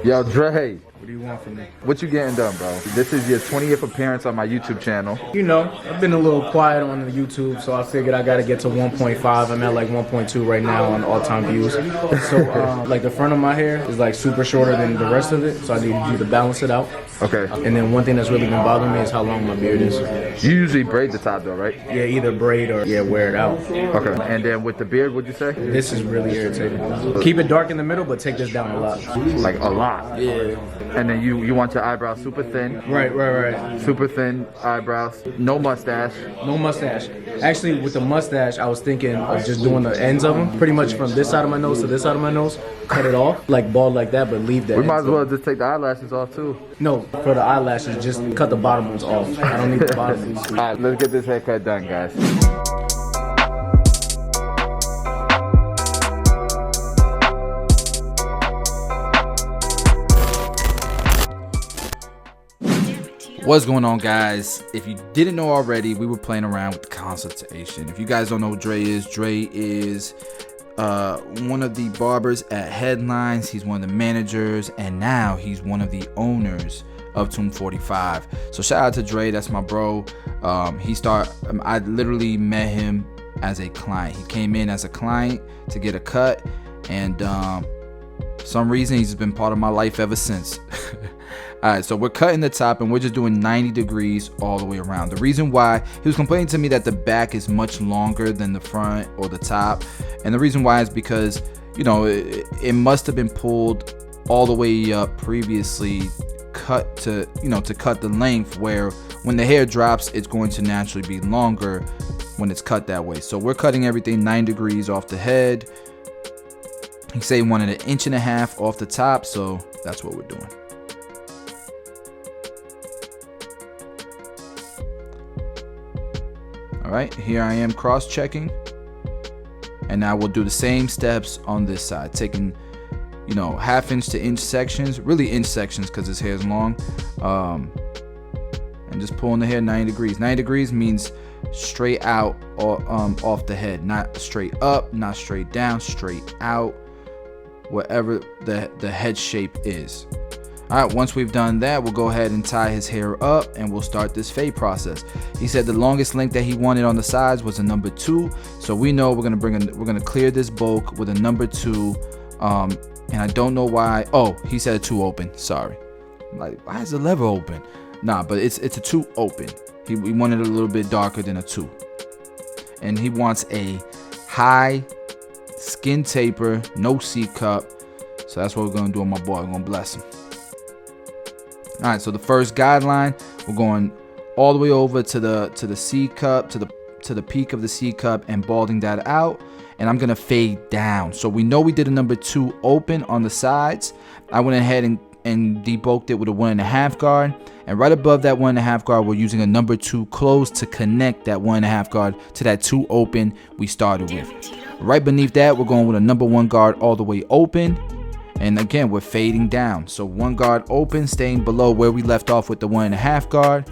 Yo, Dre, What do you want from me? what you getting done, bro? This is your 20th appearance on my YouTube channel. You know, I've been a little quiet on the YouTube, so I figured I gotta get to 1.5. I'm at like 1.2 right now on all-time views. So, like the front of my hair is like super shorter than the rest of it, so I needed you to balance it out. Okay. And then one thing that's really been bothering me is how long my beard is. You usually braid the top though, right? Yeah, either braid or wear it out. Okay. And then with the beard, what'd you say? This is really irritating. Keep it dark in the middle, but take this down a lot. Like a lot. Yeah. And then you want your eyebrows super thin. Right. Super thin eyebrows. No mustache. No mustache. Actually, with the mustache, I was thinking of just doing the ends of them, pretty much from this side of my nose to this side of my nose. Cut it off, like bald like that, but leave that. We might as well just take the eyelashes off too. No, for the eyelashes, just cut the bottom ones off. I don't need the bottom ones. All right, let's get this haircut done, guys. What's going on, guys? If you didn't know already, we were playing around with the consultation. If you guys don't know who Dre is one of the barbers at Headlines. He's one of the managers, and now he's one of the owners of Tomb 45. So shout out to Dre, that's my bro. I literally met him as a client. He came in as a client to get a cut, and for some reason he's been part of my life ever since. Alright, so we're cutting the top and we're just doing 90 degrees all the way around. The reason why, he was complaining to me that the back is much longer than the front or the top, and the reason why is because, you know, it must have been pulled all the way up previously, cut to cut the length, where when the hair drops it's going to naturally be longer when it's cut that way. So we're cutting everything 9 degrees off the head. He said he wanted 1.5 inches off the top, so that's what we're doing. All right, here I am cross-checking, and now we'll do the same steps on this side, taking, you know, 1/2 inch to inch sections, really inch sections because his hair is long, and just pulling the hair 90 degrees. 90 degrees means straight out or off the head, not straight up, not straight down, straight out, whatever the head shape is. All right, once we've done that, we'll go ahead and tie his hair up and we'll start this fade process. He said the longest length that he wanted on the sides was a number 2. So we know we're gonna clear this bulk with a number 2. And I don't know why. Oh, he said a 2 open. Sorry. I'm like, why is the lever open? Nah, but it's a 2 open. He wanted it a little bit darker than a 2. And he wants a high skin taper, no C cup. So that's what we're gonna do on my boy. We're gonna bless him. All right, so the first guideline, we're going all the way over to the C cup, to the peak of the C cup, and balding that out. And I'm gonna fade down. So we know we did a number 2 open on the sides. I went ahead and debulked it with a 1.5 guard, and right above that 1.5 guard, we're using a number 2 close to connect that 1.5 guard to that 2 open we started with. Right beneath that, we're going with a number 1 guard all the way open. And again, we're fading down. So 1 guard open, staying below where we left off with the 1.5 guard.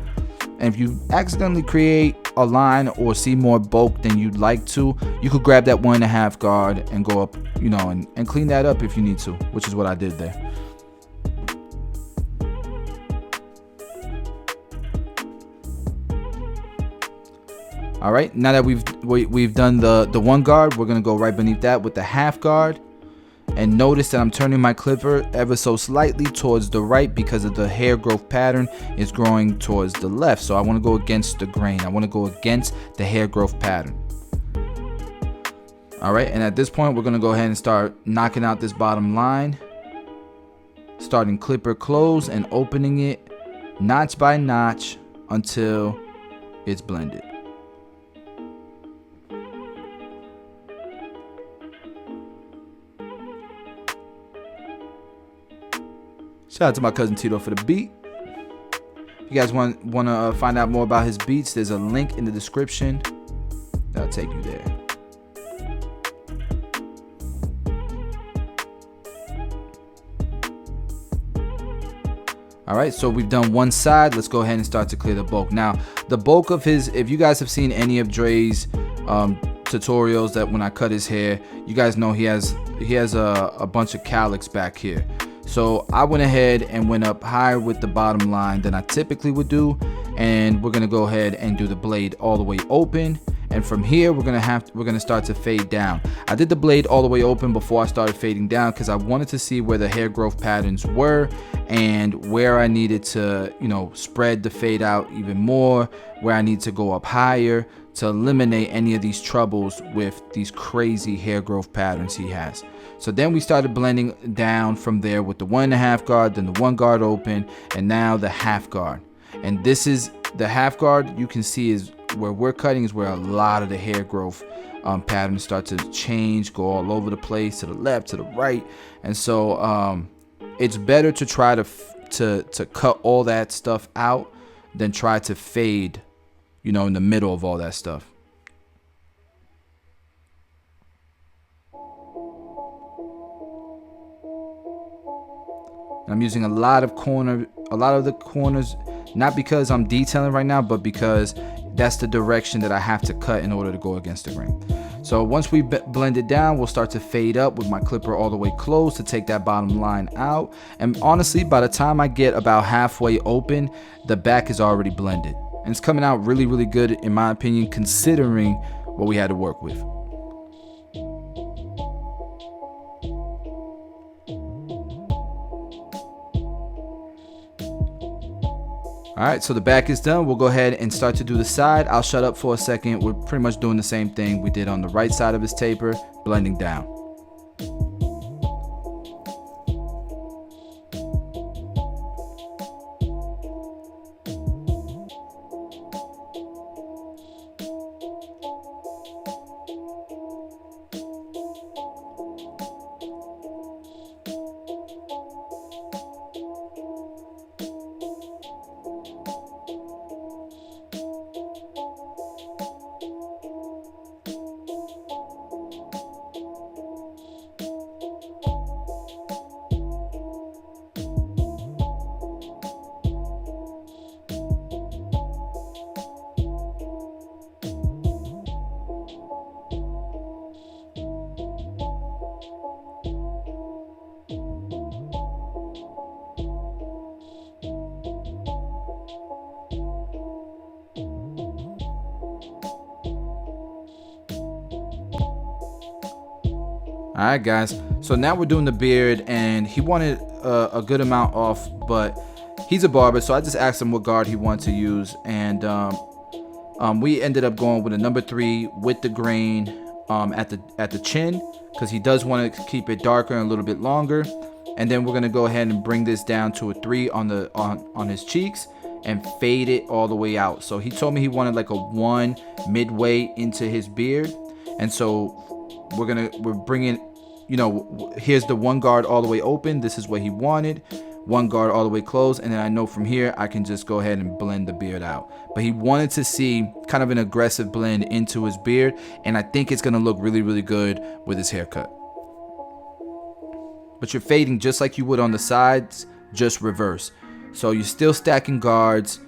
And if you accidentally create a line or see more bulk than you'd like to, you could grab that 1.5 guard and go up, you know, and clean that up if you need to, which is what I did there. All right, now that we've done the 1 guard, we're gonna go right beneath that with the 1/2 guard. And notice that I'm turning my clipper ever so slightly towards the right because of the hair growth pattern is growing towards the left. So I want to go against the grain. I want to go against the hair growth pattern. All right, and at this point, we're going to go ahead and start knocking out this bottom line. Starting clipper close and opening it notch by notch until it's blended. Shout out to my cousin Tito for the beat. If you guys want to find out more about his beats, there's a link in the description that'll take you there. All right, so we've done one side. Let's go ahead and start to clear the bulk. Now, the bulk of his, if you guys have seen any of Dre's tutorials, that when I cut his hair, you guys know he has a bunch of calyx back here. So I went ahead and went up higher with the bottom line than I typically would do, and we're gonna go ahead and do the blade all the way open. And from here, we're gonna start to fade down. I did the blade all the way open before I started fading down because I wanted to see where the hair growth patterns were and where I needed to, spread the fade out even more, where I need to go up higher to eliminate any of these troubles with these crazy hair growth patterns he has. So then we started blending down from there with the 1.5 guard, then the 1 guard open, and now the half guard. And this is the half guard. You can see is where we're cutting is where a lot of the hair growth patterns start to change, go all over the place, to the left, to the right. And so it's better to try to cut all that stuff out than try to fade, in the middle of all that stuff. I'm using a lot of the corners, not because I'm detailing right now, but because that's the direction that I have to cut in order to go against the grain. So once we blend it down, we'll start to fade up with my clipper all the way closed to take that bottom line out. And honestly, by the time I get about halfway open, the back is already blended. And it's coming out really, really good, in my opinion, considering what we had to work with. All right, so the back is done. We'll go ahead and start to do the side. I'll shut up for a second. We're pretty much doing the same thing we did on the right side of his taper, blending down. All right, guys, so now we're doing the beard, and he wanted a good amount off, but he's a barber, so I just asked him what guard he wanted to use, and we ended up going with a number 3 with the grain at the chin, because he does want to keep it darker and a little bit longer. And then we're gonna go ahead and bring this down to a 3 on his cheeks and fade it all the way out. So he told me he wanted like a 1 midway into his beard, and so we're bringing, here's the 1 guard all the way open. This is what he wanted. 1 guard all the way closed, and then I know from here I can just go ahead and blend the beard out. But he wanted to see kind of an aggressive blend into his beard, and I think it's gonna look really, really good with his haircut. But you're fading just like you would on the sides, just reverse. So you're still stacking guards.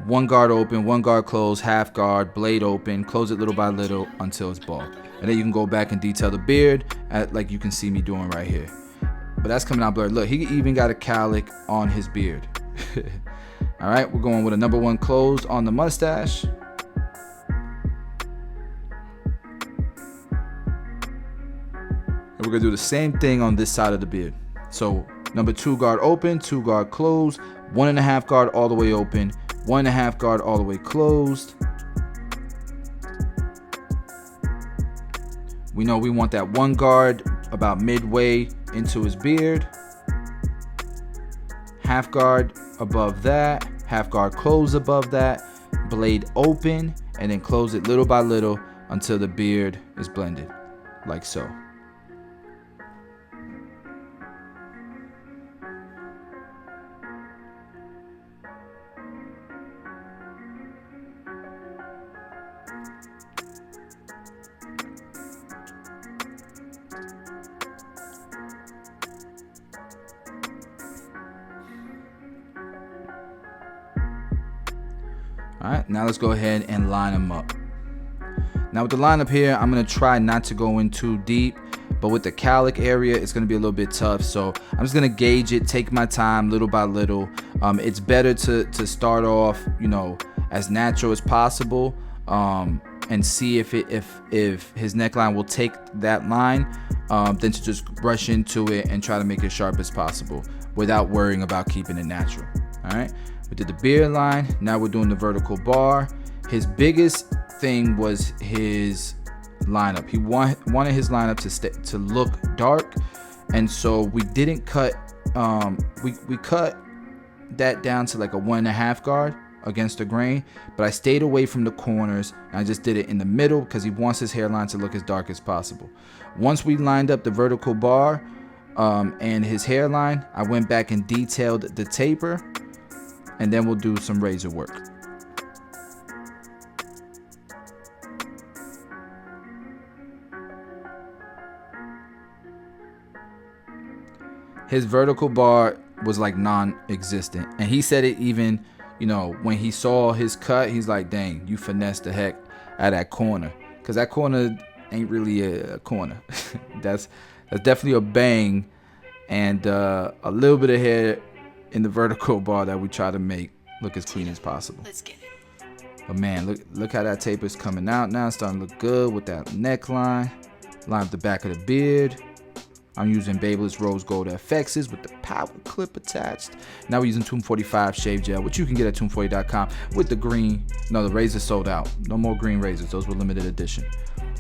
1 guard open, 1 guard closed, half guard, blade open, close it little by little until it's bald. And then you can go back and detail the beard like you can see me doing right here. But that's coming out blurred. Look, he even got a cowlick on his beard. All right, we're going with a number 1 closed on the mustache. And we're gonna do the same thing on this side of the beard. So number 2 guard open, 2 guard closed, 1.5 guard all the way open, 1.5 guard all the way closed. We know we want that 1 guard about midway into his beard. Half guard above that, half guard close above that, blade open, and then close it little by little until the beard is blended, like so. All right, now let's go ahead and line them up. Now with the lineup here, I'm gonna try not to go in too deep but with the cowlick area, it's gonna be a little bit tough. So I'm just gonna gauge it, take my time little by little. It's better to start off, you know, as natural as possible, and see if his neckline will take that line, than to just rush into it and try to make it sharp as possible without worrying about keeping it natural. All right, we did the beard line. Now we're doing the vertical bar. His biggest thing was his lineup. He wanted his lineup to look dark, and so we didn't cut. We cut that down to like a 1.5 guard against the grain, but I stayed away from the corners and I just did it in the middle because he wants his hairline to look as dark as possible. Once we lined up the vertical bar and his hairline, I went back and detailed the taper, and then we'll do some razor work. His vertical bar was like non-existent, and he said it even, you know, when he saw his cut, he's like, dang, you finessed the heck out of that corner, because that corner ain't really a corner. that's definitely a bang, and a little bit of hair in the vertical bar that we try to make look as clean as possible. Let's get it. But man, look how that taper is coming out now. It's starting to look good with that neckline. Line up the back of the beard. I'm using Babyliss Rose Gold FXs with the power clip attached. Now we're using Tomb 45 shave gel, which you can get at tomb40.com with the green. No, the razor sold out. No more green razors. Those were limited edition.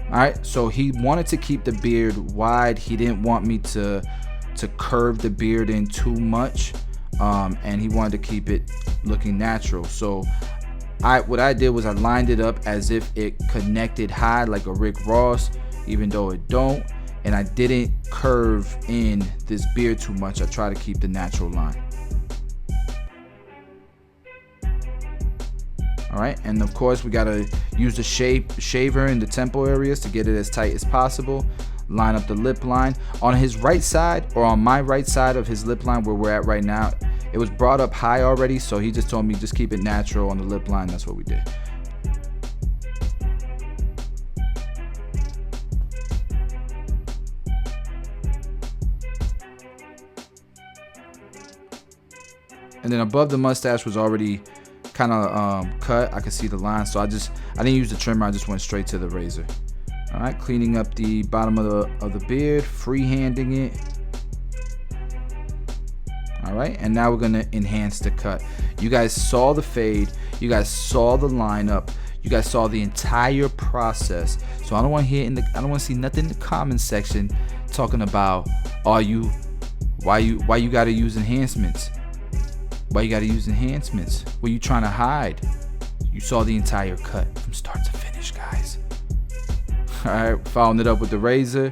All right, so he wanted to keep the beard wide. He didn't want me to curve the beard in too much, and he wanted to keep it looking natural. So what I did was I lined it up as if it connected high like a Rick Ross, even though it don't. And I didn't curve in this beard too much. I try to keep the natural line. All right, and of course we gotta use the shaver in the temple areas to get it as tight as possible. Line up the lip line. On his right side, or on my right side of his lip line where we're at right now, it was brought up high already, so he just told me just keep it natural on the lip line. That's what we did. And then above the mustache was already kind of cut. I could see the line, so I didn't use the trimmer. I just went straight to the razor. All right, cleaning up the bottom of the beard, freehanding it. All right, and now we're gonna enhance the cut. You guys saw the fade. You guys saw the lineup. You guys saw the entire process. So I don't want to see nothing in the comment section talking about why you gotta use enhancements. Why you gotta use enhancements? What are you trying to hide? You saw the entire cut from start to finish, guys. All right, following it up with the razor.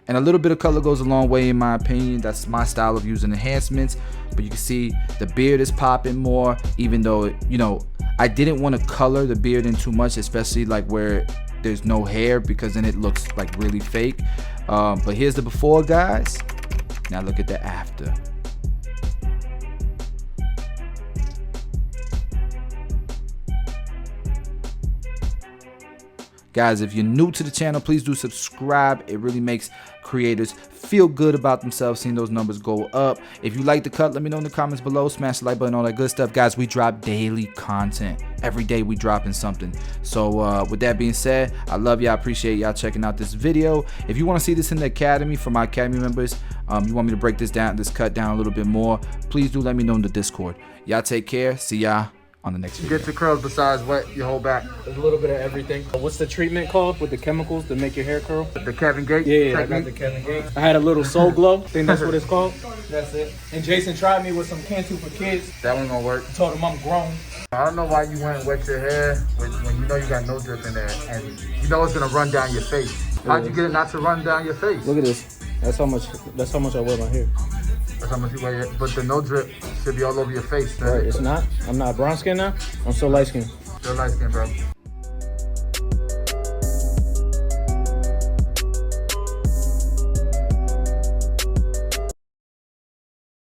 And a little bit of color goes a long way in my opinion. That's my style of using enhancements. But you can see the beard is popping more, even though, you know, I didn't want to color the beard in too much, especially like where there's no hair, because then it looks like really fake. But here's the before, guys. Now look at the after. Guys, if you're new to the channel, please do subscribe. It really makes creators feel good about themselves seeing those numbers go up. If you like the cut, let me know in the comments below. Smash the like button, all that good stuff. Guys, we drop daily content. Every day we dropping something. So with that being said, I love y'all. Appreciate y'all checking out this video. If you want to see this in the academy for my academy members, you want me to break this cut down a little bit more, please do let me know in the Discord. Y'all take care. See y'all on the next video. Get your curls besides wet your whole back. There's a little bit of everything. What's the treatment called with the chemicals to make your hair curl? The Kevin Gates technique? I got the Kevin Gates. I had a little soul glow. I think that's what it's called. That's it. And Jason tried me with some Cantu for kids. That one gonna work. I told him I'm grown. I don't know why you went and wet your hair when you know you got no drip in there and you know it's gonna run down your face. How'd you get it not to run down your face? Look at this. That's how much I wear my hair. That's how much you wear it. But the no drip should be all over your face. Right, it's not. I'm not brown skin now. I'm so light skin. Still light skin, bro.